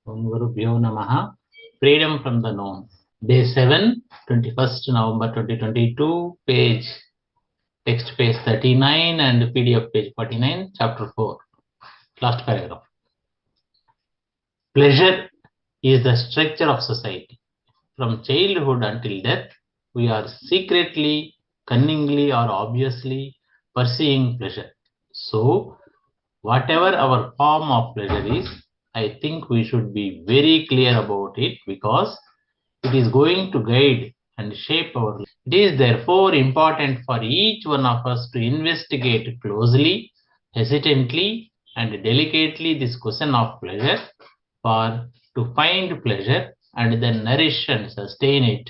Om Gurubhyo Namaha. Freedom from the known. Day 7, 21st November 2022, text page 39 and PDF page 49, chapter 4, last paragraph. Pleasure is the structure of society. From childhood until death, we are secretly, cunningly, or obviously pursuing pleasure. So, whatever our form of pleasure is, I think we should be very clear about it because it is going to guide and shape our life. It is therefore important for each one of us to investigate closely, hesitantly, and delicately this question of pleasure, for to find pleasure and then nourish and sustain it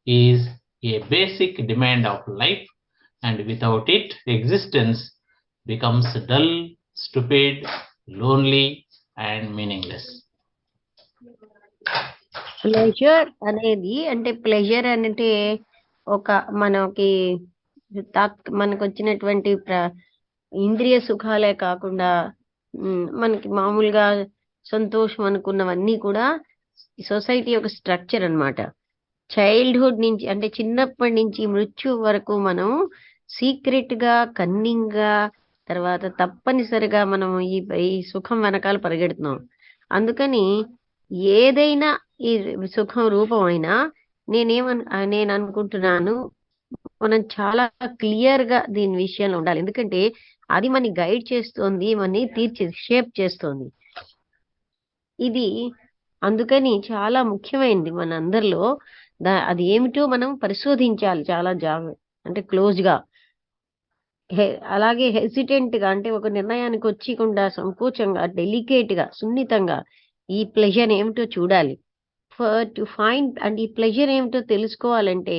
is a basic demand of life, and without it, existence becomes dull, stupid, lonely, and meaningless. Pleasure అనేది అంటే pleasure అంటే ఒక మనకు వచ్చినటువంటి ఇంద్రియ సుఖాలే కాకుండా మనకి మామూలుగా సంతోషం అనుకున్నవన్నీ కూడా సొసైటీ యొక్క స్ట్రక్చర్ అన్నమాట. చైల్డ్హుడ్ నుంచి అంటే చిన్నప్పటి నుంచి మృత్యు వరకు మనం సీక్రెట్ గా కన్నింగ్ గా తర్వాత తప్పనిసరిగా మనం ఈ సుఖం వెనకాల పరిగెడుతున్నాం. అందుకని ఏదైనా ఈ సుఖం రూపం అయినా నేను అనుకుంటున్నాను మనం చాలా క్లియర్ గా దీని విషయంలో ఉండాలి. ఎందుకంటే అది మనని గైడ్ చేస్తోంది, మనని షేప్ చేస్తోంది. ఇది అందుకని చాలా ముఖ్యమైనది మన అందరిలో. అది ఏమిటో మనం పరిశోధించాలి చాలా అంటే క్లోజ్ గా. అలాగే హెసిటెంట్ గా అంటే ఒక నిర్ణయానికి వచ్చకుండా సంకోచంగా డెలికేట్ గా సున్నితంగా ఈ ప్లెజర్ ఏమిటో చూడాలి. టు ఫైండ్ అండ్ ఈ ప్లెజర్ ఏమిటో తెలుసుకోవాలంటే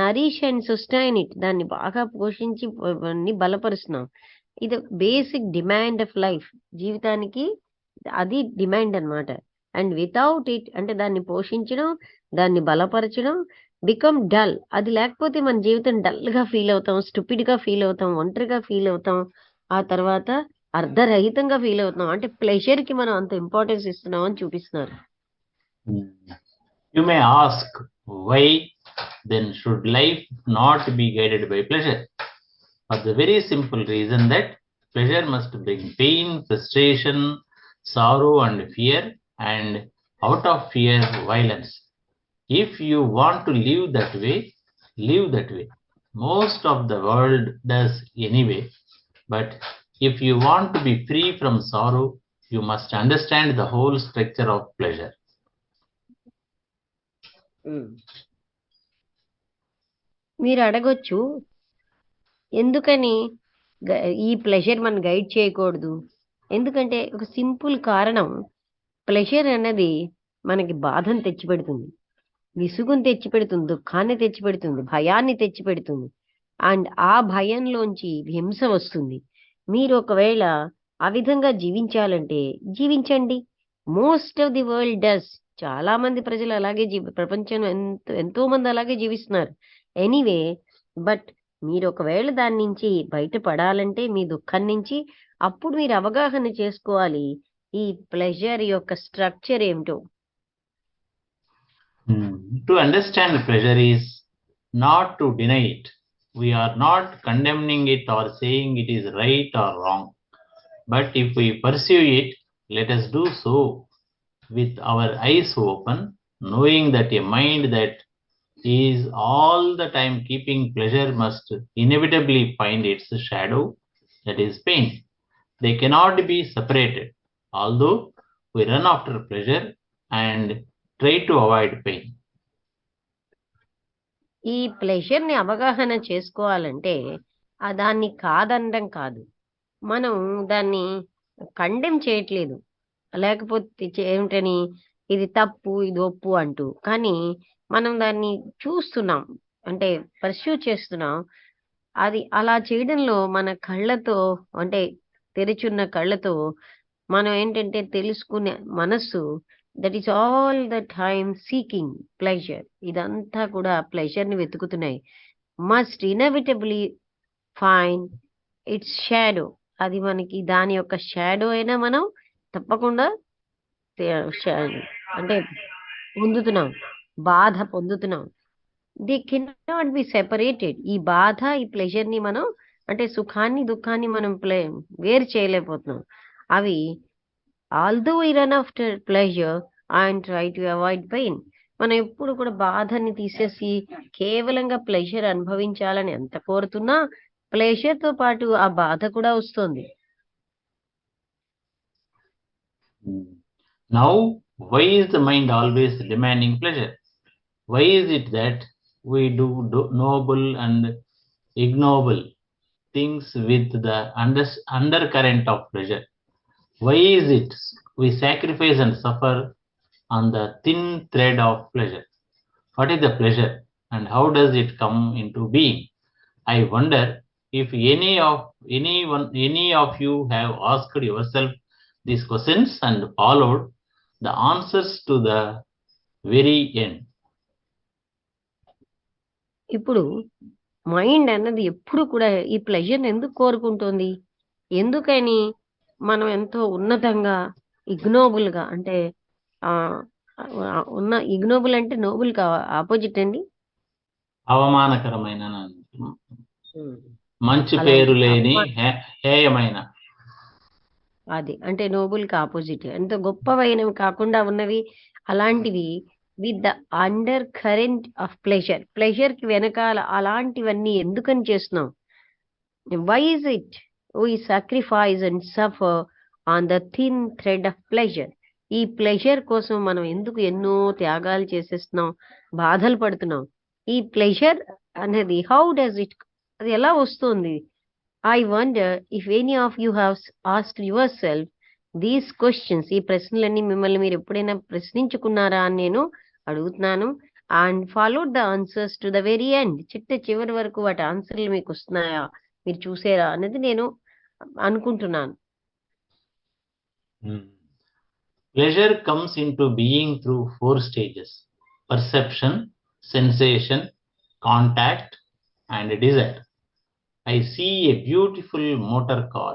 నరిష్ అండ్ సస్టైన్ ఇట్, దాన్ని బాగా పోషించి బలపరుస్తున్నాం. ఇది బేసిక్ డిమాండ్ ఆఫ్ లైఫ్, జీవితానికి అది డిమాండ్ అన్నమాట. అండ్ వితౌట్ ఇట్ అంటే దాన్ని పోషించడం, దాన్ని బలపరచడం బికమ్ డల్. అది లేకపోతే మన జీవితం డల్ గా ఫీల్ అవుతాం, స్టూపిడ్ గా ఫీల్ అవుతాం, ఒంటరిగా ఫీల్ అవుతాం, ఆ తర్వాత అర్ధరహితంగా ఫీల్ అవుతున్నాం. అంటే ప్లెజర్ కి మనం అంత ఇంపార్టెన్స్ ఇస్తున్నాం అని చూపిస్తున్నారు. You may ask, why then should life not be guided by pleasure? For the very simple reason that pleasure must bring pain, frustration, sorrow, and fear, and out of fear, violence. If you want to live that way, live that way. Most of the world does anyway. But if you want to be free from sorrow, you must understand the whole structure of pleasure. మీరు అడగొచ్చు, ఎందుకని ఈ pleasure మనం guide చేయకూడదు? ఎందుకంటే ఒక simple కారణం, pleasure అన్నది మనకి బాధను తెచ్చిపెడుతుంది, విసుగుని తెచ్చిపెడుతుంది, దుఃఖాన్ని తెచ్చిపెడుతుంది, భయాన్ని తెచ్చిపెడుతుంది. అండ్ ఆ భయంలోంచి హింస వస్తుంది. మీరు ఒకవేళ ఆ విధంగా జీవించాలంటే జీవించండి. Most of the world does. చాలా మంది ప్రజలు అలాగే ప్రపంచంలో ఎంతో మంది అలాగే జీవిస్తున్నారు. ఎనీవే, బట్ మీరు ఒకవేళ దాని నుంచి బయటపడాలంటే, మీ దుఃఖం నుంచి, అప్పుడు మీరు అవగాహన చేసుకోవాలి ఈ ప్లెజర్ యొక్క స్ట్రక్చర్ ఏమిటో. To understand pleasure is not to deny it. We are not condemning it or saying it is right or wrong. But if we pursue it, let us do so with our eyes open, knowing that a mind that is all the time keeping pleasure must inevitably find its shadow, that is pain. They cannot be separated, although we run after pleasure and try to avoid pain. ఈ pleasure ని అవగాహన చేసుకోవాలంటే దాన్ని కాదనడం కాదు, మనం దాన్ని condemn చేయట్లేదు, లేకపోతే ఏమిటని ఇది తప్పు ఇది ఒప్పు అంటూ. కానీ మనం దాన్ని చూస్తున్నాం, అంటే పర్స్యూ చేస్తున్నాం. అది అలా చేయడంలో మన కళ్ళతో, అంటే తెరిచున్న కళ్ళతో మనం ఏంటంటే తెలుసుకునే మనస్సు, that is all the time seeking pleasure. ఇదంతా కూడా ప్లెజర్ ని వెతుకుతున్నాయి. Must inevitably find its shadow. అది మనకి దాని యొక్క షాడో అయినా మనం తప్పకుండా అంటే పొందుతున్నాం, బాధ పొందుతున్నాం. They cannot be separated. ఈ బాధ, ఈ ప్లెజర్ ని మనం, అంటే సుఖాన్ని దుఃఖాన్ని మనం వేరు చేయలేకపోతున్నాం. అవి although we run after pleasure and try to avoid pain. మనం ఎప్పుడు కూడా బాధని తీసేసి కేవలంగా ప్లెజర్ అనుభవించాలని ఎంత కోరుతున్నా ప్లెజర్ తో పాటు ఆ బాధ కూడా వస్తుంది. Now, why is the mind always demanding pleasure? Why is it that we do noble and ignoble things with the undercurrent of pleasure? Why is it we sacrifice and suffer on the thin thread of pleasure? What is the pleasure and how does it come into being? I wonder if any of you have asked yourself these questions and followed the answers to the very end. ఇప్పుడు mind అన్నది ఎప్పుడు కూడా ఈ pleasure ఎందుకు కోరుకుంటుంది? ఎందుకని మనం ఎంతో ఉన్నతంగా ఇగ్నోబుల్ గా, అంటే ఉన్న ఇగ్నోబుల్ అంటే నోబుల్ కా ఆపోజిట్ అండి, అవమానకరమైన, మంచి పేరు లేని, హేయమైన. అది అంటే నోబుల్ కి ఆపోజిట్, ఎంతో గొప్పవైనవి కాకుండా ఉన్నవి అలాంటివి with the undercurrent of pleasure. Pleasure కి వెనకాల అలాంటివన్నీ ఎందుకని చేస్తున్నాం? Why is it we sacrifice and suffer on the thin thread of pleasure? ఈ ప్లెజర్ కోసం మనం ఎందుకు ఎన్నో త్యాగాలు చేసేస్తున్నాం, బాధలు పడుతున్నాం? ఈ ప్లెజర్ అనేది హౌ డస్ ఇట్, అది ఎలా వస్తుంది? I wonder if any of you have asked your self these questions. ఈ ప్రశ్నలన్నీ మిమ్మల్ని మీరు ఎప్పుడైనా ప్రశ్నించుకున్నారా అని నేను అడుగుతున్నాను. And followed the answers to the very end. చివరి వరకు వాటి ఆన్సర్లు మీకు వస్తున్నాయా, మీరు చూసారా అనేది నేను అనుకుంటున్నాను. Pleasure comes into being through 4 stages: perception, sensation, contact, and desire. I see a beautiful motor car,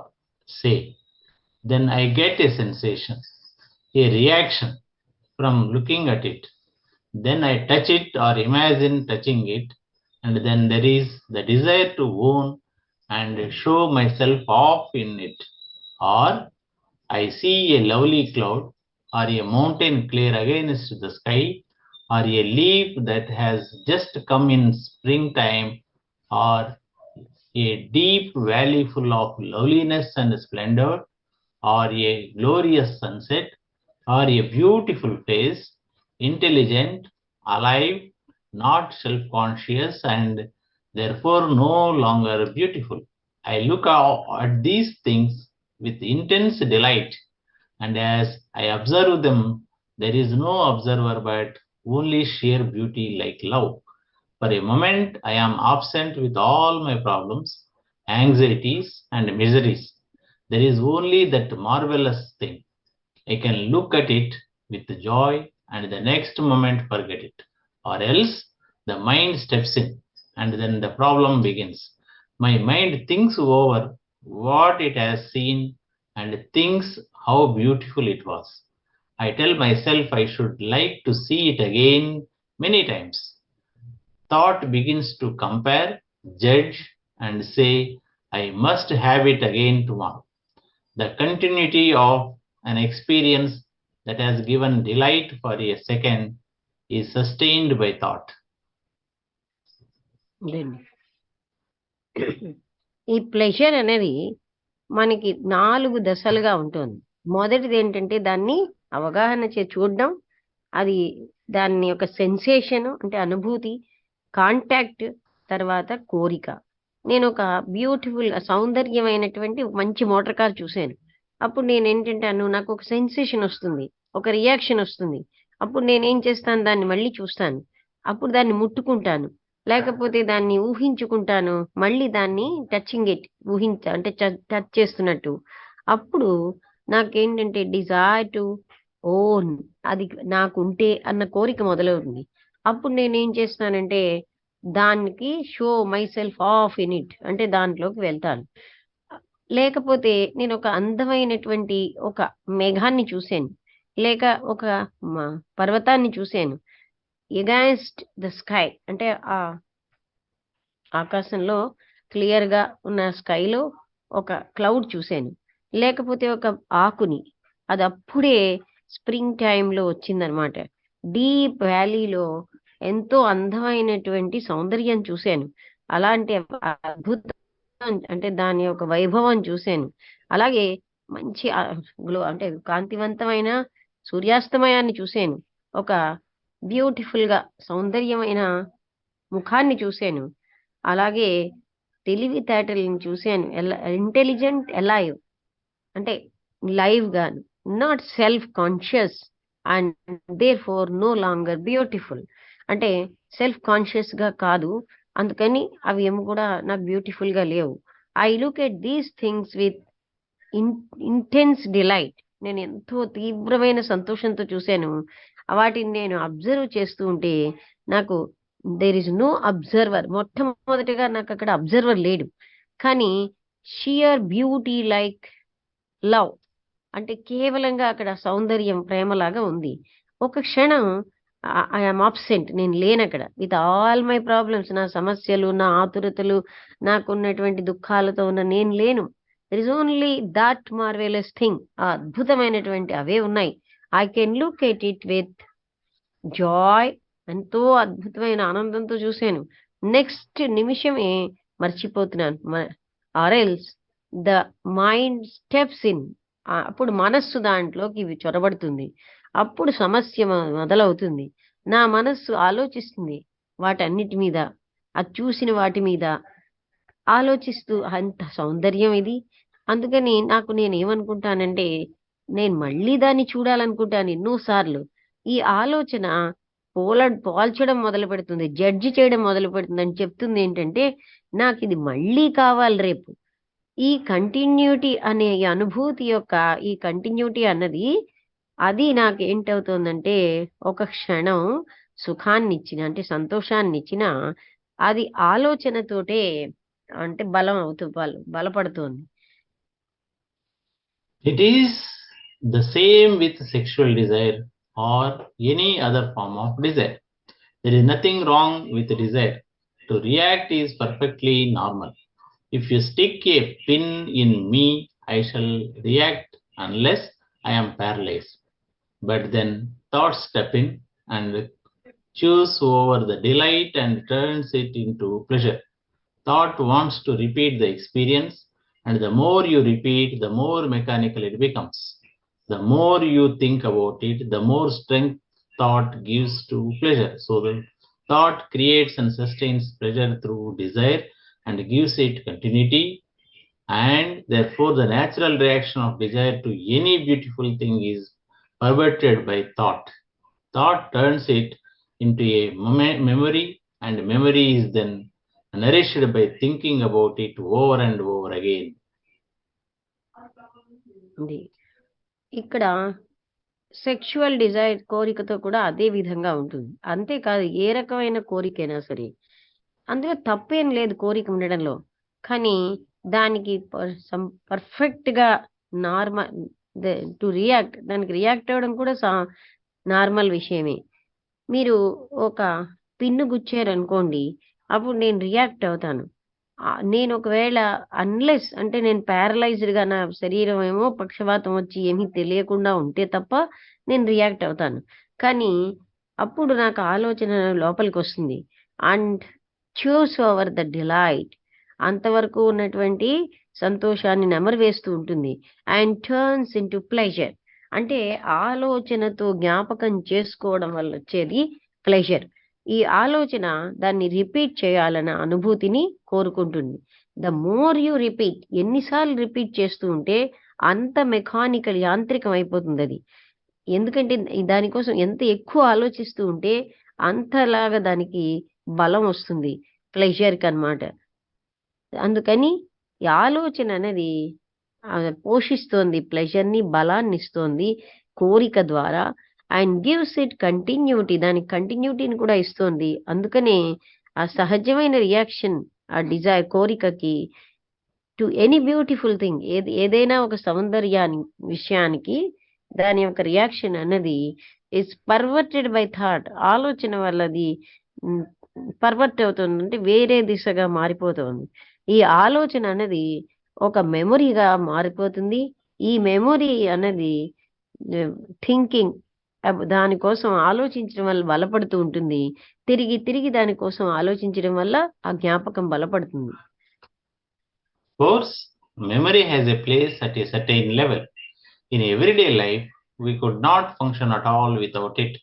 say, then I get a sensation, a reaction from looking at it. Then I touch it or imagine touching it, and then there is the desire to own and show myself off in it. Or I see a lovely cloud or a mountain clear against the sky, or a leaf that has just come in springtime, or a deep valley full of loveliness and splendor, or a glorious sunset, or a beautiful face, intelligent, alive, not self-conscious, and therefore no longer beautiful. I look at these things with intense delight, and as I observe them, there is no observer but only sheer beauty like love. For a moment, I am absent with all my problems, anxieties, and miseries. There is only that marvelous thing. I can look at it with joy and the next moment forget it. Or else the mind steps in and then the problem begins. My mind thinks over what it has seen and thinks how beautiful it was. I tell myself I should like to see it again many times. Thought begins to compare, judge, and say, I must have it again tomorrow. The continuity of an experience that has given delight for a second is sustained by thought. ఈ pleasure అనేది మనకి 4 దశలుగా ఉంటుంది. మొదటిది ఏంటంటే దాన్ని అవగాహన చూడడం, అది దాని యొక్క సెన్సేషన్ అంటే అనుభూతి, కాంటాక్ట్, తర్వాత కోరిక. నేను ఒక బ్యూటిఫుల్ సౌందర్యమైనటువంటి మంచి మోటార్ కార్ చూశాను. అప్పుడు నేను ఏంటంటాను, నాకు ఒక సెన్సేషన్ వస్తుంది, ఒక రియాక్షన్ వస్తుంది. అప్పుడు నేనేం చేస్తాను, దాన్ని మళ్ళీ చూస్తాను, అప్పుడు దాన్ని ముట్టుకుంటాను, లేకపోతే దాన్ని ఊహించుకుంటాను, మళ్ళీ దాన్ని టచింగ్ ఇట్ అంటే టచ్ చేస్తున్నట్టు. అప్పుడు నాకేంటంటే డిజైర్ టు ఓన్, అది నాకుంటే అన్న కోరిక మొదలవుతుంది. అప్పుడు నేనేం చేస్తానంటే దానికి show my self of in it, అంటే దాంట్లోకి వెళ్తాను. లేకపోతే నేను ఒక అందమైనటువంటి ఒక మేఘాన్ని చూశాను, లేక ఒక పర్వతాన్ని చూశాను. ఎగైన్స్ట్ ద స్కై అంటే ఆ ఆకాశంలో క్లియర్ గా ఉన్న స్కైలో ఒక క్లౌడ్ చూశాను. లేకపోతే ఒక ఆకుని, అది అప్పుడే స్ప్రింగ్ టైంలో వచ్చిందనమాట. డీప్ వ్యాలీలో ఎంతో అందమైనటువంటి సౌందర్యం చూశాను. అలాంటి అద్భుతం అంటే దాని యొక్క వైభవం చూశాను. అలాగే మంచి గ్లో అంటే కాంతివంతమైన సూర్యాస్తమయాన్ని చూశాను. ఒక బ్యూటిఫుల్ గా సౌందర్యమైన ముఖాన్ని చూశాను. అలాగే తెలివితేటలను చూశాను. ఇంటెలిజెంట్ అలైవ్ అంటే లైవ్ గాను, not self conscious and therefore no longer beautiful. అంటే సెల్ఫ్ కాన్షియస్ గా కాదు, అందుకని అవి ఏమి కూడా నాకు బ్యూటిఫుల్ గా లేవు. I look at these things with intense delight. నేను ఎంతో తీవ్రమైన సంతోషంతో చూశాను. వాటిని నేను అబ్జర్వ్ చేస్తూ ఉంటే నాకు దేర్ ఇస్ నో అబ్జర్వర్. మొట్టమొదటిగా నాకు అక్కడ అబ్జర్వర్ లేడు, కానీ షియర్ బ్యూటీ లైక్ లవ్ అంటే కేవలంగా అక్కడ సౌందర్యం ప్రేమలాగా ఉంది. ఒక క్షణం ఐఎమ్ ఆబ్సెంట్, నేను లేనక్కడ విత్ ఆల్ మై ప్రాబ్లమ్స్, నా సమస్యలు, నా ఆతురతలు, నాకున్నటువంటి దుఃఖాలతో ఉన్న నేను లేను. There is only that marvellous thing. ఆ అద్భుతమైనటువంటి అవే ఉన్నాయి. I can look at it with joy. ఎంతో అద్భుతమైన ఆనందంతో చూశాను. నెక్స్ట్ నిమిషమే మర్చిపోతున్నాను. Or else the mind steps in. అప్పుడు మనస్సు దాంట్లోకి చొరబడుతుంది. అప్పుడు సమస్య మొదలవుతుంది. నా మనస్సు ఆలోచిస్తుంది వాటన్నిటి మీద, అది చూసిన వాటి మీద ఆలోచిస్తూ, అంత సౌందర్యం ఇది. అందుకని నేనేమనుకుంటానంటే, నేను మళ్ళీ దాన్ని చూడాలనుకుంటాను ఎన్నోసార్లు. ఈ ఆలోచన పోల్చడం మొదలు పెడుతుంది, జడ్జి చేయడం మొదలు పెడుతుంది. అని చెప్తుంది ఏంటంటే, నాకు ఇది మళ్ళీ కావాలి రేపు. ఈ కంటిన్యూటీ అనే ఈ అనుభూతి యొక్క ఈ కంటిన్యూటీ అన్నది, అది నాకు ఏంటవుతుందంటే, ఒక క్షణం సుఖాన్ని ఇచ్చిన అంటే సంతోషాన్ని ఇచ్చిన, అది ఆలోచనతోటే అంటే బలపడుతోంది. It is the same with sexual desire or any other form of desire. There is nothing wrong with desire. To react is perfectly normal. If you stick a pin in me, I shall react unless I am paralyzed. But then thoughts step in and chews over the delight and turns it into pleasure. Thought wants to repeat the experience, and the more you repeat, the more mechanical it becomes. The more you think about it, the more strength thought gives to pleasure. So the thought creates and sustains pleasure through desire and gives it continuity, and therefore the natural reaction of desire to any beautiful thing is perverted by thought. Thought turns it into a memory, and memory is then nourished by thinking about it over and over again. ఇక్కడ sexual Dzire కోరికతో కూడా అదే విధంగా ఉంటుంది. అంతేకాదు, ఏ రకమైన కోరికైనా సరే అందులో తప్పేం లేదు కోరిక ఉండడంలో. కానీ దానికి పర్ఫెక్ట్ గా నార్మల్ టు రియాక్ట్, దానికి రియాక్ట్ అవ్వడం కూడా నార్మల్ విషయమే. మీరు ఒక పిన్ను గుచ్చారనుకోండి, అప్పుడు నేను రియాక్ట్ అవుతాను. నేను ఒకవేళ అన్లెస్ అంటే నేను ప్యారలైజ్డ్ గా, నా శరీరం ఏమో పక్షవాతం వచ్చి ఏమీ తెలియకుండా ఉంటే తప్ప నేను రియాక్ట్ అవుతాను. కానీ అప్పుడు నాకు ఆలోచన లోపలికి వస్తుంది and choose over the delight. అంతవరకు ఉన్నటువంటి సంతోషాన్ని నెమరు ఉంటుంది. అండ్ టర్న్స్ ఇంటూ ప్లెజర్ అంటే ఆలోచనతో జ్ఞాపకం చేసుకోవడం వల్ల వచ్చేది ప్లెజర్. ఈ ఆలోచన దాన్ని రిపీట్ చేయాలన్న అనుభూతిని కోరుకుంటుంది. ద మోర్ యూ రిపీట్, ఎన్నిసార్లు రిపీట్ చేస్తూ ఉంటే అంత మెకానికల్, యాంత్రికం అయిపోతుంది అది. ఎందుకంటే దానికోసం ఎంత ఎక్కువ ఆలోచిస్తూ ఉంటే అంతలాగా దానికి బలం వస్తుంది ప్లెజర్కి అన్నమాట. అందుకని ఈ ఆలోచన అనేది పోషిస్తోంది ప్లెజర్ని, బలాన్ని ఇస్తోంది కోరిక ద్వారా. అండ్ గివ్స్ ఇట్ కంటిన్యూటీ, దానికి కంటిన్యూటీని కూడా ఇస్తోంది. అందుకనే ఆ సహజమైన రియాక్షన్ ఆ డిజైర్ కోరికకి టు ఎనీ బ్యూటిఫుల్ థింగ్, ఏదైనా ఒక సౌందర్యాన్ని విషయానికి దాని యొక్క రియాక్షన్ అన్నది ఇస్ పర్వర్టెడ్ బై థాట్. ఆలోచన వల్ల అది పర్వర్ట్ అవుతుంది, అంటే వేరే దిశగా మారిపోతుంది. ఈ ఆలోచన అనేది ఒక మెమొరీగా మారిపోతుంది. ఈ మెమొరీ అనేది థింకింగ్ దానికోసం ఆలోచించడం వల్ల బలపడుతూ ఉంటుంది. తిరిగి తిరిగి దానికోసం ఆలోచించడం వల్ల ఆ జ్ఞాపకం బలపడుతుంది. Of course, memory has a place at a certain level. In everyday life, we could not function at all without it.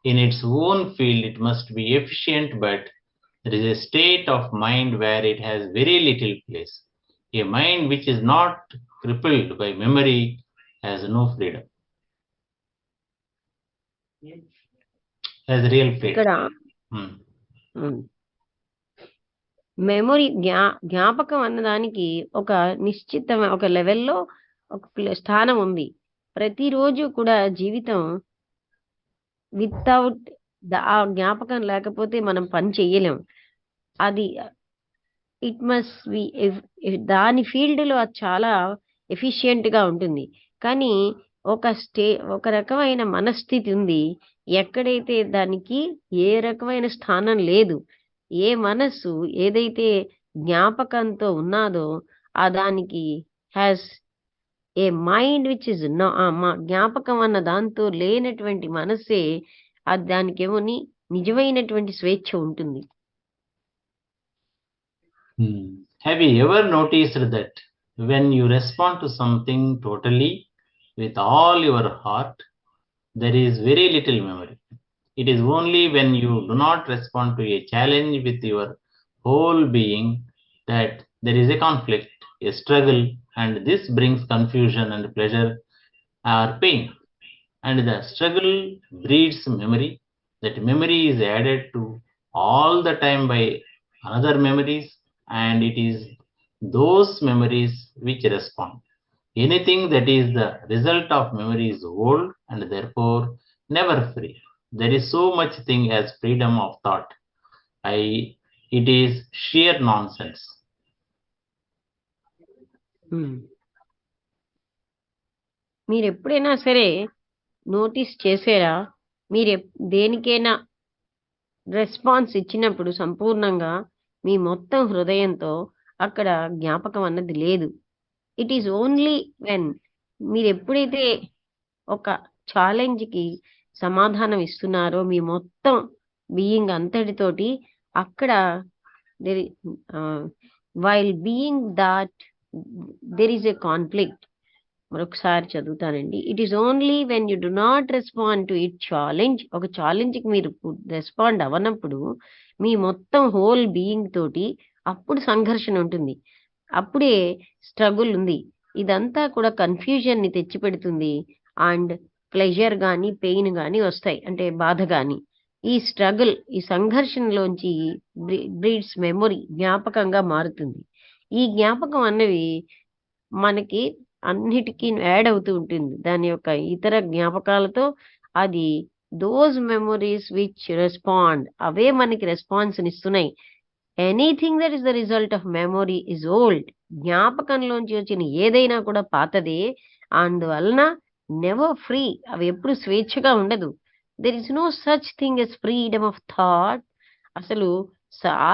In its own field, it must be efficient, but there is a state of mind where it has very little place. A mind which is not crippled by memory has no freedom. Has real freedom. ఇక్కడ memory జ్ఞాపకం అన్నదానికి ఒక నిశ్చితమైన ఒక లెవెల్లో ఒక స్థానం ఉంది. ప్రతిరోజు కూడా జీవితం వితౌట్ ఆ జ్ఞాపకం లేకపోతే మనం పని చెయ్యలేం. అది ఇట్ మస్ట్ బి దాని ఫీల్డ్ లో అది చాలా ఎఫిషియెంట్ గా ఉంటుంది. కానీ ఒక రకమైన మనస్థితి ఉంది ఎక్కడైతే దానికి ఏ రకమైన స్థానం లేదు. ఏ మనస్సు ఏదైతే జ్ఞాపకంతో ఉన్నాదో ఆ దానికి has a mind which is జ్ఞాపకం అన్న దాంతో లేనటువంటి మనస్సే అది దానికి ఏమోని నిజమైనటువంటి స్వేచ్ఛ ఉంటుంది. Have you ever noticed that when you respond to something totally with all your heart, there is very little memory? It is only when you do not respond to a challenge with your whole being that there is a conflict, a struggle, and this brings confusion and pleasure or pain. And the struggle breeds memory. That memory is added to all the time by another memories, and it is those memories which respond. Anything that is the result of memory is old and therefore never free. There is so much thing as freedom of thought. It is sheer nonsense. మీరు ఎప్పుడైనా సరే notice చేసారా, మీరు దేనికైనా response ఇచ్చినప్పుడు సంపూర్ణంగా మీ మొత్తం హృదయంతో అక్కడ జ్ఞాపకం అన్నది లేదు. ఇట్ ఈస్ ఓన్లీ వెన్ మీరు ఎప్పుడైతే ఒక ఛాలెంజ్ కి సమాధానం ఇస్తున్నారో మీ మొత్తం బీయింగ్ అంతటితోటి అక్కడ while being that there is a conflict. మరొకసారి చదువుతానండి. It is only when you do not respond to it challenge. ఒక ఛాలెంజ్ కి మీరు రెస్పాండ్ అవ్వనప్పుడు మీ మొత్తం హోల్ బీయింగ్ తోటి అప్పుడు సంఘర్షణ ఉంటుంది, అప్పుడే స్ట్రగుల్ ఉంది. ఇదంతా కూడా కన్ఫ్యూజన్ ని తెచ్చిపెడుతుంది. అండ్ ప్లెజర్ గాని పెయిన్ గాని వస్తాయి, అంటే బాధ గాని. ఈ స్ట్రగుల్, ఈ సంఘర్షణలోంచి బ్రీడ్స్ మెమొరీ, జ్ఞాపకంగా మారుతుంది. ఈ జ్ఞాపకం అన్నవి మనకి అన్నిటికీ యాడ్ అవుతూ ఉంటుంది దాని యొక్క ఇతర జ్ఞాపకాలతో. అది దోస్ మెమొరీస్ విచ్ రెస్పాండ్, అవే మనకి రెస్పాన్స్ ఇస్తున్నాయి. Anything that is the result of memory is old. జ్ఞాపకంలోంచి వచ్చిన ఏదైనా కూడా పాతదే, అందువలన నెవర్ ఫ్రీ. అవి ఎప్పుడు స్వేచ్ఛగా ఉండదు. There is no such thing as freedom of thought. అసలు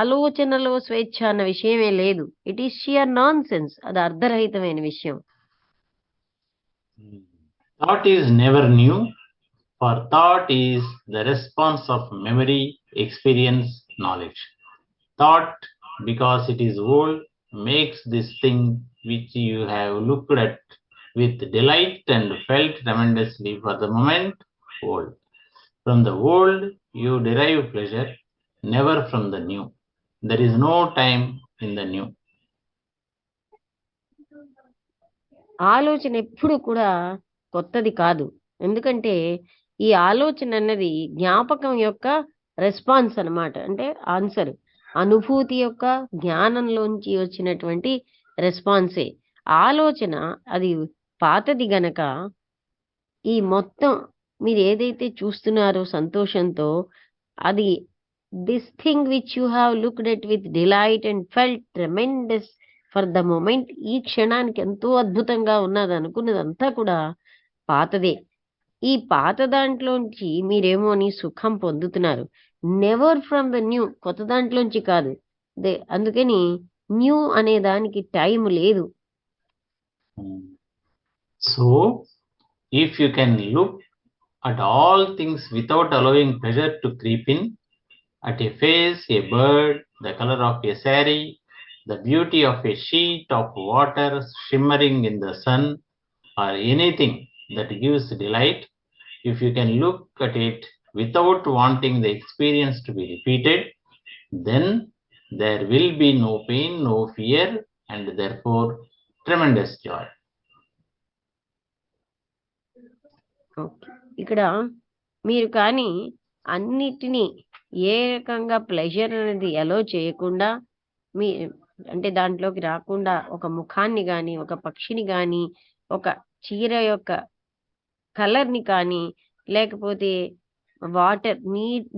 ఆలోచనలో స్వేచ్ఛ అన్న విషయమే లేదు. It is sheer nonsense. అది అర్ధరహితమైన విషయం. Thought is never new, for thought is the response of memory, experience, knowledge. Thought, because it is old, makes this thing which you have looked at with delight and felt tremendously for the moment old. From the old you derive pleasure, never from the new. There is no time in the new. ఆలోచన ఎప్పుడు కూడా కొత్తది కాదు. ఎందుకంటే ఈ ఆలోచన అన్నది జ్ఞాపకం యొక్క రెస్పాన్స్ అన్నమాట, అంటే ఆన్సర్. అనుభూతి యొక్క జ్ఞానంలోంచి వచ్చినటువంటి రెస్పాన్సే ఆలోచన. అది పాతది గనక ఈ మొత్తం మీరు ఏదైతే చూస్తున్నారో సంతోషంతో, అది this thing which you have looked at with delight and felt tremendous for the moment, ఈ క్షణానికి ఎంతో అద్భుతంగా ఉన్నది అనుకున్నదంతా కూడా పాతదే. ఈ పాత దాంట్లోంచి మీరేమోని సుఖం పొందుతున్నారు. నెవర్ ఫ్రమ్ ద న్యూ, కొత్త దాంట్లోంచి కాదు. అందుకని న్యూ అనే దానికి టైం లేదు. So, if you can look at all things without allowing pleasure to creep in, at a face, a bird, the color of a saree, the beauty of a sheet of water shimmering in the sun, or anything that gives delight, if you can look at it without wanting the experience to be repeated, then there will be no pain, no fear, and therefore tremendous joy. ఇక్కడ మీరు కానీ అన్నిటినీ ఏ రకంగా pleasure అనేది అలో చేయకుండా, మీ అంటే దాంట్లోకి రాకుండా ఒక ముఖాన్ని కానీ, ఒక పక్షిని కానీ, ఒక చీర యొక్క కలర్ని కానీ, లేకపోతే వాటర్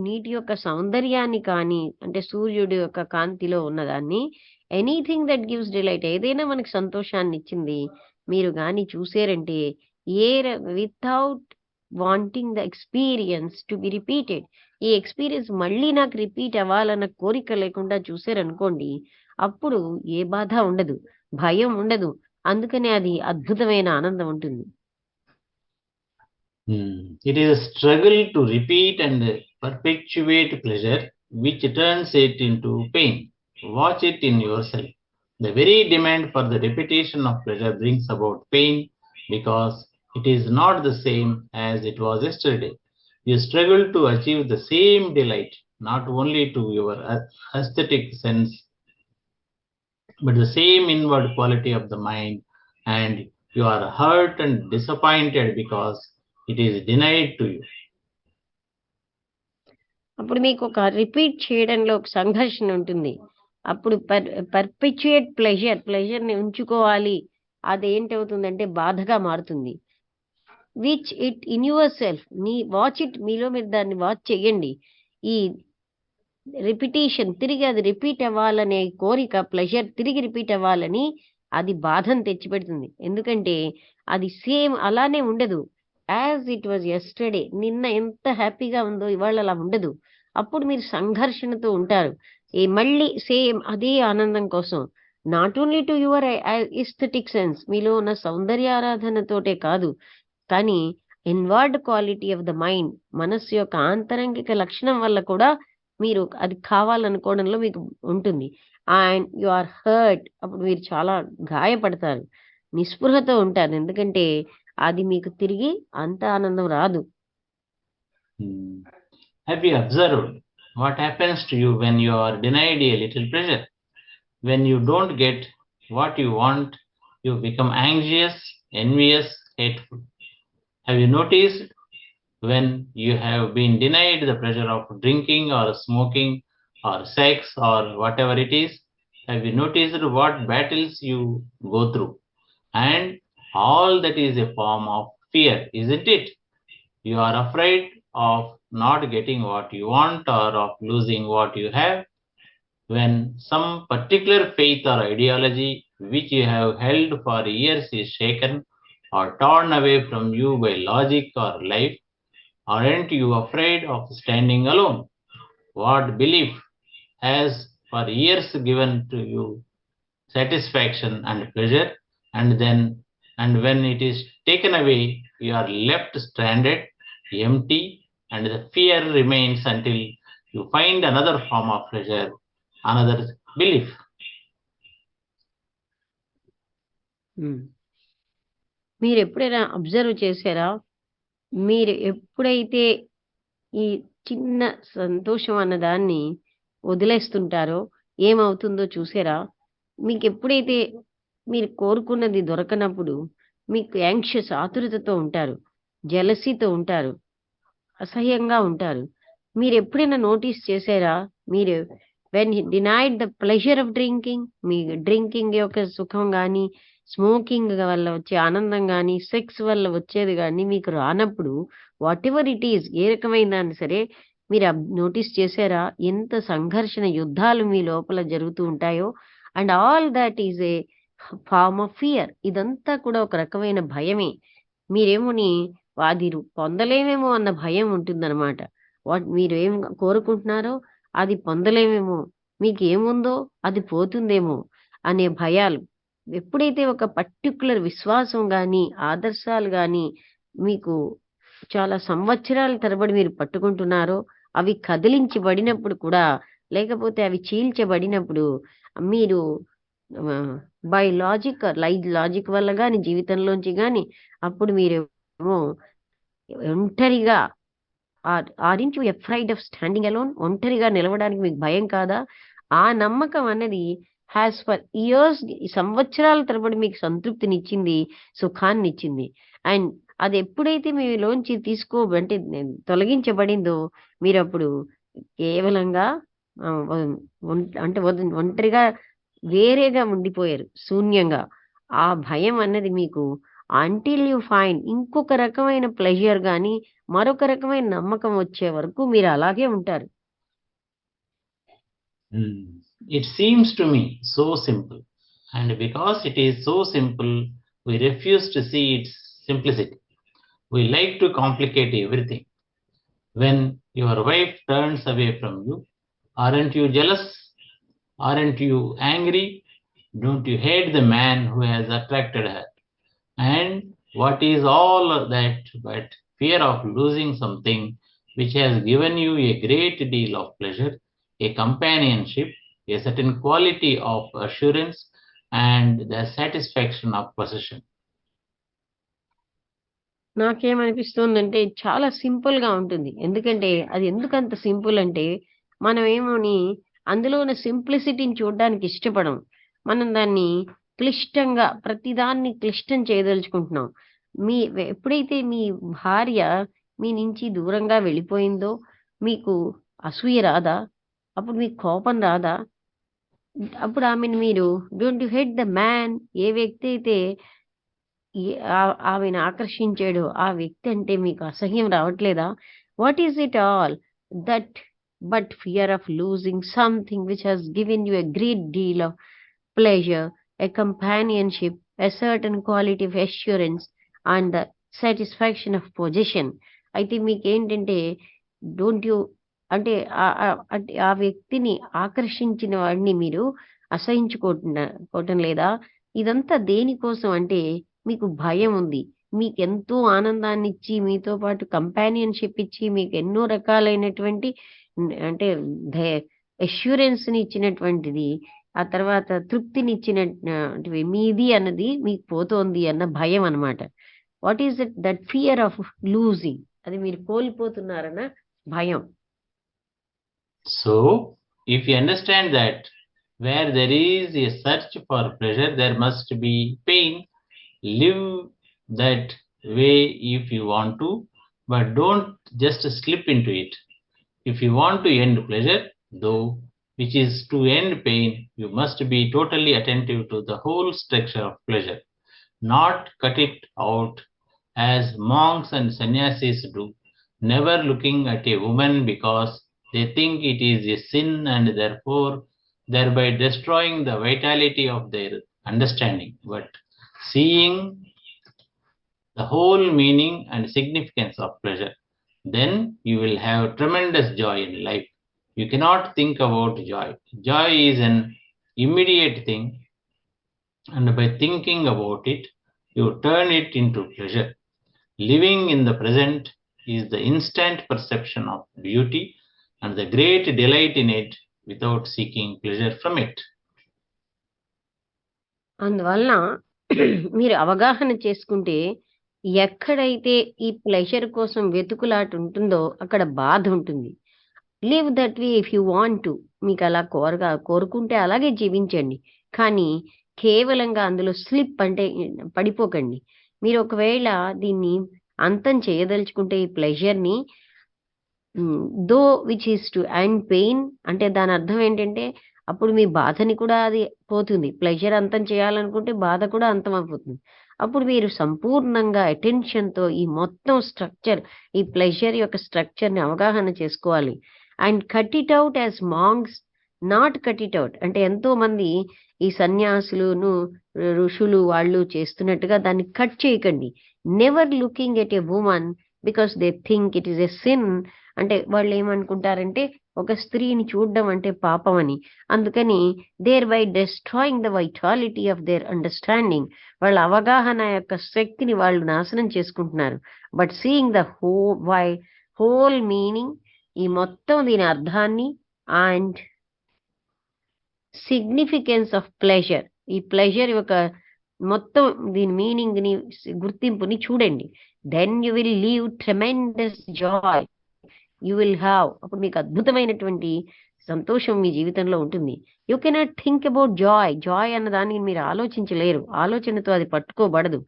నీటి యొక్క సౌందర్యాన్ని కానీ, అంటే సూర్యుడి యొక్క కాంతిలో ఉన్నదాన్ని, ఎనీథింగ్ దట్ గివ్స్ డిలైట్, ఏదైనా మనకి సంతోషాన్ని ఇచ్చింది మీరు కానీ చూసారంటే, without wanting the experience to be repeated, ఈ ఎక్స్పీరియన్స్ మళ్ళీ నాకు రిపీట్ అవ్వాలన్న కోరిక లేకుండా చూసారనుకోండి, అప్పుడు ఏ బాధ ఉండదు, భయం ఉండదు. అందుకనే అది అద్భుతమైన ఆనందం ఉంటుంది. It is a struggle to repeat and perpetuate pleasure which turns it into pain. Watch it in yourself. The very demand for the repetition of pleasure brings about pain because it is not the same as it was yesterday. You struggle to achieve the same delight, not only to your aesthetic sense, but the same inward quality of the mind, and you are hurt and disappointed because it is denied to you. అప్పుడు మీకు ఒక repeat చేయడంలో ఒక సంఘర్షణ ఉంటుంది. అప్పుడు పర్పెచుయేట్ ప్లెజర్ని ఉంచుకోవాలి, అదేంటవుతుందంటే బాధగా మారుతుంది. Which it in your self, watch it, మీలో మీరు దాన్ని వాచ్ చెయ్యండి. ఈ రిపిటేషన్, తిరిగి అది రిపీట్ అవ్వాలనే కోరిక, ప్లెజర్ తిరిగి రిపీట్ అవ్వాలని అది బాధను తెచ్చిపెడుతుంది. ఎందుకంటే అది సేమ్ అలానే ఉండదు. యాజ్ ఇట్ వాజ్ యెస్టర్డే, నిన్న ఎంత హ్యాపీగా ఉందో ఇవాళ అలా ఉండదు. అప్పుడు మీరు సంఘర్షణతో ఉంటారు. మళ్ళీ సేమ్ అదే ఆనందం కోసం, not only to your aesthetic sense, మీలో ఉన్న సౌందర్యారాధనతోటే కాదు, కానీ inward quality of the mind, మనస్సు యొక్క ఆంతరంగిక లక్షణం వల్ల కూడా మీరు అది కావాలనుకోవడంలో మీకు ఉంటుంది. అండ్ యు ఆర్ హర్ట్, అప్పుడు మీరు చాలా గాయపడతారు, నిస్పృహతో ఉంటారు. ఎందుకంటే అది మీకు తిరిగి అంత ఆనందం రాదు. Have you observed what happens to you when you are denied a little pleasure? When you don't get what you want, you become anxious, envious, hateful. Have you noticed when you have been denied the pleasure of drinking or smoking or sex or whatever it is? Have you noticed what battles you go through? And all that is a form of fear, isn't it? You are afraid of not getting what you want or of losing what you have. When some particular faith or ideology which you have held for years is shaken or torn away from you by logic or life, aren't you afraid of standing alone? What belief has for years given to you satisfaction and pleasure, and when it is taken away, you are left stranded, empty, and the fear remains until you find another form of pleasure, another belief. మీరు ఎప్పుడైనా observe చేశారా, మీరు ఎప్పుడైతే ఈ చిన్న సంతోషం అన్నదాన్ని వదిలేస్తుంటారో ఏమవుతుందో చూసారా? మీకు ఎప్పుడైతే మీరు కోరుకున్నది దొరకనప్పుడు మీకు యాంగ్షియస్, ఆతురతతో ఉంటారు, జెలసీతో ఉంటారు, అసహ్యంగా ఉంటారు. మీరు ఎప్పుడైనా నోటీస్ చేశారా, మీరు when denied the pleasure of drinking, me drinking యొక్క సుఖం కానీ, స్మోకింగ్ వల్ల వచ్చే ఆనందం కానీ, సెక్స్ వల్ల వచ్చేది కానీ మీకు రానప్పుడు, వాట్ ఎవర్ ఇట్ ఈజ్, ఏ రకమైనా సరే, మీరు నోటీస్ చేశారా ఎంత సంఘర్షణ, యుద్ధాలు మీ లోపల జరుగుతూ ఉంటాయో? And all that is a form of fear. ఇదంతా కూడా ఒక రకమైన భయమే. మీరేమోని అది పొందలేమేమో అన్న భయం ఉంటుందన్నమాట. మీరు ఏం కోరుకుంటున్నారో అది పొందలేమేమో, మీకు ఏముందో అది పోతుందేమో అనే భయాలు. ఎప్పుడైతే ఒక పర్టిక్యులర్ విశ్వాసం గాని, ఆదర్శాలు గాని మీకు చాలా సంవత్సరాల తరబడి మీరు పట్టుకుంటున్నారో, అవి కదిలించబడినప్పుడు కూడా, లేకపోతే అవి చీల్చబడినప్పుడు మీరు బై లాజిక్ వల్ల గాని, జీవితంలోంచి గాని, అప్పుడు మీరేమో ఒంటరిగా aren't you afraid of standing alone? ఒంటరిగా నిలవడానికి మీకు భయం కాదా? ఆ నమ్మకం అన్నది హ్యాస్ ఫర్ ఇయర్స్, సంవత్సరాల తరబడి మీకు సంతృప్తినిచ్చింది, సుఖాన్నిచ్చింది. అండ్ అది ఎప్పుడైతే మీలోంచి అంటే తొలగించబడిందో, మీరప్పుడు కేవలంగా అంటే ఒంటరిగా వేరేగా ఉండిపోయారు, శూన్యంగా. ఆ భయం అన్నది మీకు అంటిల్ యు ఫైండ్ ఇంకొక రకమైన ప్లెజర్ గాని, మరొక రకమైన నమ్మకం వచ్చే వరకు మీరు అలాగే ఉంటారు. It seems to me so simple, and because it is so simple, we refuse to see its simplicity. We like to complicate everything. When your wife turns away from you, aren't you jealous? Aren't you angry? Don't you hate the man who has attracted her? And what is all that but fear of losing something which has given you a great deal of pleasure, a companionship, a certain quality of assurance, and the satisfaction of possession? నాకేమనిపిస్తోందంటే చాలా simple గా ఉంటుంది. ఎందుకంటే అది ఎందుకంత simple అంటే, మనం ఏమోని అందులో ఉన్న సింప్లిసిటీని చూడడానికి ఇష్టపడం. మనం దాన్ని క్లిష్టంగా, ప్రతిదాన్ని క్లిష్టం చేయదలుచుకుంటున్నాం. ఎప్పుడైతే మీ భార్య మీ నుంచి దూరంగా వెళ్ళిపోయిందో, మీకు అసూయ రాదా? అప్పుడు మీకు కోపం రాదా? అప్పుడు ఆమెను మీరు don't you hate the man? ఏ వ్యక్తి అయితే ఆమెను ఆకర్షించాడో ఆ వ్యక్తి అంటే మీకు అసహ్యం రావట్లేదా? What is it all that but fear of losing something which has given you a great deal of pleasure, a companionship, a certain quality of assurance and the satisfaction of position. అయితే మీకేంటంటే don't you అంటే ఆ వ్యక్తిని ఆకర్షించిన వాడిని మీరు అసహించుకోవటం లేదా? ఇదంతా దేనికోసం అంటే మీకు భయం ఉంది. మీకెంతో ఆనందాన్నిచ్చి, మీతో పాటు కంపానియన్‌షిప్ ఇచ్చి, మీకు ఎన్నో రకాలైనటువంటి అంటే అష్యూరెన్స్‌ని ఇచ్చినటువంటిది, ఆ తర్వాత తృప్తినిచ్చినటువంటివి మీది అన్నది మీకు పోతోంది అన్న భయం అన్నమాట. What is it that fear of losing? అది మీరు కోల్పోతున్నారన్న భయం. So, if you understand that where there is a search for pleasure, there must be pain. Live that way if you want to, but don't just slip into it. If you want to end pleasure, though, which is to end pain, you must be totally attentive to the whole structure of pleasure, not cut it out as monks and sannyasis do, never looking at a woman because they think it is a sin and therefore thereby destroying the vitality of their understanding, but seeing the whole meaning and significance of pleasure. Then you will have tremendous joy in life. You cannot think about joy. Joy is an immediate thing, and by thinking about it, you turn it into pleasure. Living in the present is the instant perception of beauty and the great delight in it without seeking pleasure from it. అందువలన మీరు అవగాహన చేసుకుంటే, ఎక్కడైతే ఈ pleasure కోసం వెతుకులాట ఉంటుందో అక్కడ బాధ ఉంటుంది. Live that way if you want to. మీకు అలా కోరుకుంటే అలాగే జీవించండి. కానీ కేవలంగా అందులో స్లిప్ అంటే పడిపోకండి. మీరు ఒకవేళ దీన్ని అంతం చేయదలుచుకుంటే ఈ ప్లెజర్‌ని, though which is to end pain అంటే దాని అర్థం ఏంటంటే, అప్పుడు మీ బాధని కూడా అది పోతుంది. ప్లెజర్ అంతం చేయాలనుకుంటే బాధ కూడా అంతమైపోతుంది. అప్పుడు మీరు సంపూర్ణంగా అటెన్షన్‌తో ఈ మొత్తం స్ట్రక్చర్, ఈ ప్లెజర్ యొక్క స్ట్రక్చర్‌ని అవగాహన చేసుకోవాలి. And cut it out as monks, not cut it out అంటే ఎంతోమంది ఈ సన్యాసులును ఋషులు వాళ్ళు చేస్తున్నట్టుగా దాన్ని కట్ చేయకండి. Never looking at a woman because they think it is a sin. అంటే వాళ్ళు ఏమనుకుంటారంటే ఒక స్త్రీని చూడడం అంటే పాపం అని. అందుకని thereby destroying the vitality of their understanding, వాళ్ళ అవగాహన యొక్క శక్తిని వాళ్ళు నాశనం చేసుకుంటున్నారు. But seeing the whole meaning, ఈ మొత్తం దీని అర్థాన్ని అండ్ సిగ్నిఫికెన్స్ ఆఫ్ ప్లెజర్, ఈ ప్లెజర్ యొక్క మొత్తం దీని మీనింగ్ ని గుర్తింపుని చూడండి. Then you will leave tremendous joy, you will have, అప్పుడు మీకు అద్భుతమైనటువంటి సంతోషం మీ జీవితంలో ఉంటుంది. You cannot think about joy, joy అన్న దాన్ని మీరు ఆలోచించలేరు, ఆలోచనతో అది పట్టుకోబడదు.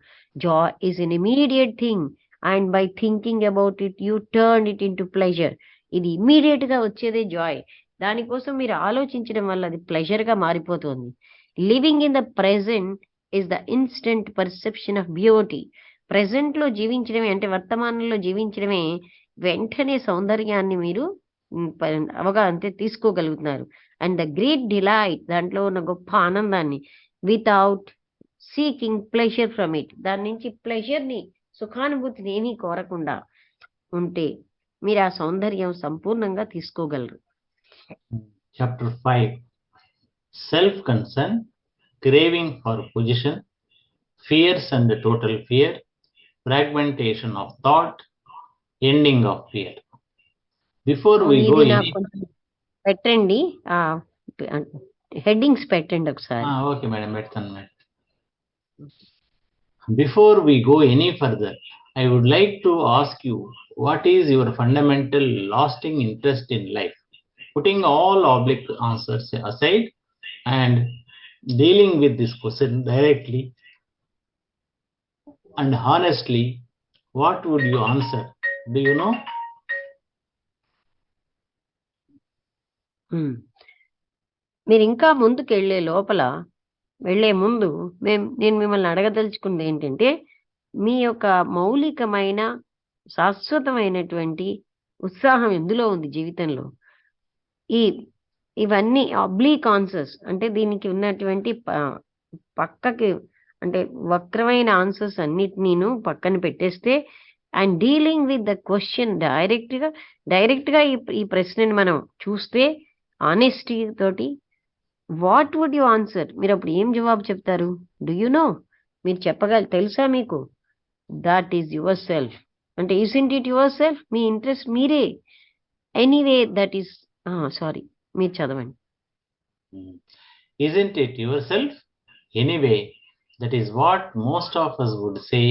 Joy is an immediate thing and by thinking about it you turn it into pleasure. ఇది ఇమ్మీడియట్ గా వచ్చేదే జాయ్. దానికోసం మీరు ఆలోచించడం వల్ల అది ప్లెజర్ గా మారిపోతుంది. Living in the present is the instant perception of beauty. Present లో జీవించడమే అంటే వర్తమానంలో జీవించడమే వెంటనే సౌందర్యాన్ని మీరు అవగాహన తీసుకోగలుగుతున్నారు. అండ్ ద గ్రేట్ డిలైట్, దాంట్లో ఉన్న గొప్ప ఆనందాన్ని, without seeking pleasure from it, దాని నుంచి ప్లెజర్ ని సుఖానుభూతిని ఏమీ కోరకుండా ఉంటే మీరు ఆ సౌందర్యం సంపూర్ణంగా తీసుకోగలరు. Chapter 5, Self-concern, craving for position, fears and total fear, fragmentation of thought, ending of fear. Before we go ఇది any... నాకు కొంచెం పెట్టండి, హెడ్డింగ్స్ పెట్టండి ఒకసారి. Okay madam, పెడతాను madam. Before we go any further, I would like to ask you, what is your fundamental lasting interest in life? Putting all oblique answers aside and dealing with this question directly and honestly, what would you answer? Do you know? మీరు ఇంకా ముందుకు వెళ్లే ముందు నేను మిమ్మల్ని అడగదలుచుకుంది ఏంటంటే, మీ యొక్క మౌలికమైన శాశ్వతమైనటువంటి ఉత్సాహం ఎందులో ఉంది జీవితంలో? ఇవన్నీ అబ్లీక్ ఆన్సర్స్ అంటే దీనికి ఉన్నటువంటి పక్కకి అంటే వక్రమైన ఆన్సర్స్ అన్నిటినీను పక్కన పెట్టేస్తే and dealing with the question direct గా ఈ ప్రశ్నని మనం చూస్తే ఆనెస్టీ తోటి, వాట్ వుడ్ యు ఆన్సర్? మీరు అప్పుడు ఏం జవాబు చెప్తారు? Do you know? మీరు తెలుసా మీకు? That is yourself. అంటే ఇస్ంట్ ఇట్ యువర్ సెల్ఫ్? మీ ఇంట్రెస్ట్ మీరే. ఎనీవే దట్ ఈస్ సారీ, మీరు చదవండి. Isn't it yourself? Anyway, that is what most of us would say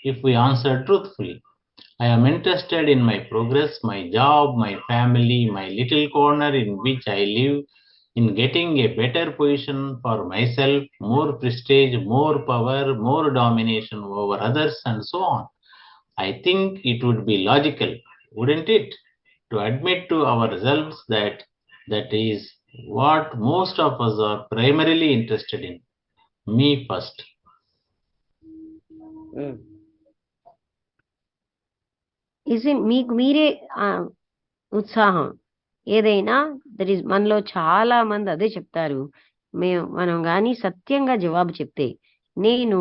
if we answered truthfully. I am interested in my progress, my job, my family, my little corner in which I live, in getting a better position for myself, more prestige, more power, more domination over others, and so on. I think it would be logical, wouldn't it, to admit to ourselves that that is what most of us are primarily interested in. Me first. మీకు మీరే ఉత్సాహం ఏదైనా that is, మనలో చాలా మంది అదే చెప్తారు. మనం కానీ సత్యంగా జవాబు చెప్తే, నేను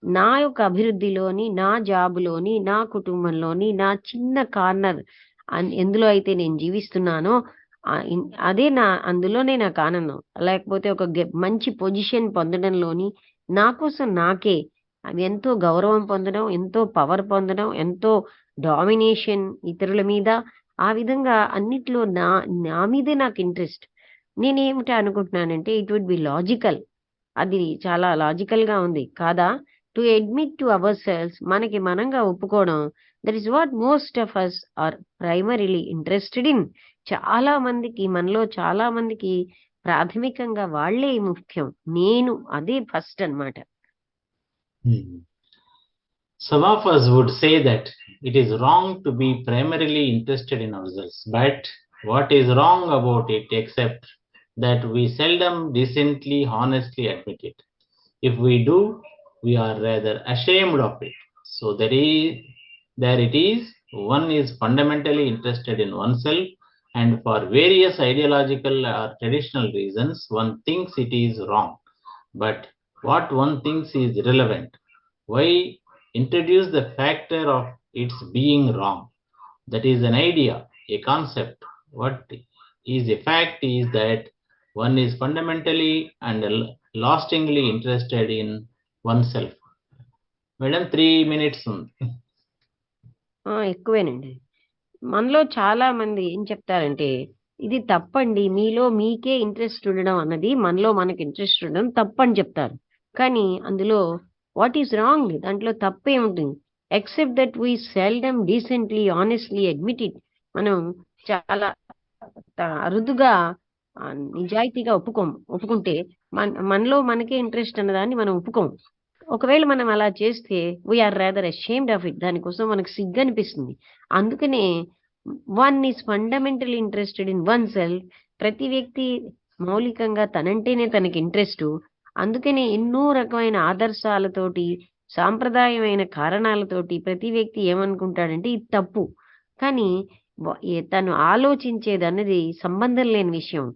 నా యొక్క అభివృద్ధిలోని, నా జాబులోని, నా కుటుంబంలోని, నా చిన్న కార్నర్ ఎందులో అయితే నేను జీవిస్తున్నానో అదే అందులోనే నాకు ఆనందం. లేకపోతే ఒక మంచి పొజిషన్ పొందడంలోని, నా కోసం నాకే ఎంతో గౌరవం పొందడం, ఎంతో పవర్ పొందడం, ఎంతో డామినేషన్ ఇతరుల మీద, ఆ విధంగా అన్నిట్లో నా మీదే నాకు ఇంట్రెస్ట్. నేనేమిటో అనుకుంటున్నానంటే ఇట్ వుడ్ బి లాజికల్, అది చాలా లాజికల్ గా ఉంది కాదా, to admit to ourselves, మనకి మనంగా ఒప్పుకోవడం. That is what most of us are primarily interested in. మనలో చాలా మందికి ప్రాథమికంగా వాళ్లే ముఖ్యం. నేను అదే ఫస్ట్ అన్నమాట. Some of us would say that it is wrong to be primarily interested in ourselves, but what is wrong about it except that we seldom decently, honestly admit it? If we do, we are rather ashamed of it. So there it is, one is fundamentally interested in oneself, and for various ideological or traditional reasons, one thinks it is wrong. but what one thinks is irrelevant. Why introduce the factor of its being wrong? That is an idea, a concept. What is a fact is that one is fundamentally and lastingly interested in oneself. Madam, 3 minutes ఉంది. ఎక్కువేనండి. మనలో చాలా మంది ఏం చెప్తారంటే, ఇది తప్పండి, మీలో మీకే ఇంట్రెస్ట్ ఉండడం అన్నది, మనలో మనకి ఇంట్రెస్ట్ ఉండడం తప్పని చెప్తారు. కానీ అందులో వాట్ ఈస్ రాంగ్? దాంట్లో తప్పేముంటుంది? Except that we seldom decently honestly admit it. మనం చాలా అరుదుగా నిజాయితీగా ఒప్పుకుంటే మనలో మనకే ఇంట్రెస్ట్ అన్నదాన్ని మనం ఒప్పుకోం. ఒకవేళ మనం అలా చేస్తే we are rather ashamed of it. దానికోసం మనకు సిగ్గు అనిపిస్తుంది. అందుకనే one is fundamental interested in oneself. ప్రతి వ్యక్తి మౌలికంగా తనంటేనే తనకి ఇంట్రెస్ట్. అందుకనే ఎన్నో రకమైన ఆదర్శాలతోటి, సాంప్రదాయమైన కారణాలతోటి ప్రతి వ్యక్తి ఏమనుకుంటాడంటే ఇది తప్పు. కానీ తను ఆలోచించేది అన్నది సంబంధం లేని విషయం.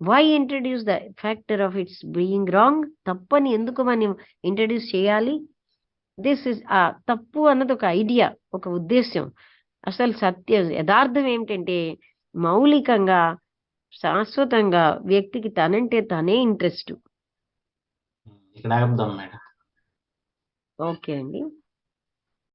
Why introduce the factor of its being wrong? తప్పని ఎందుకు మనం ఇంట్రడ్యూస్ చేయాలి? దిస్ ఇస్ తప్పు అన్నది ఒక ఐడియా, ఒక ఉద్దేశం. అసలు యథార్థం ఏమిటంటే మౌలికంగా, శాశ్వతంగా వ్యక్తికి తనంటే తనే ఇంట్రెస్ట్. ఇక్కడ ఆపుదాం మేడం. ఓకే అండి.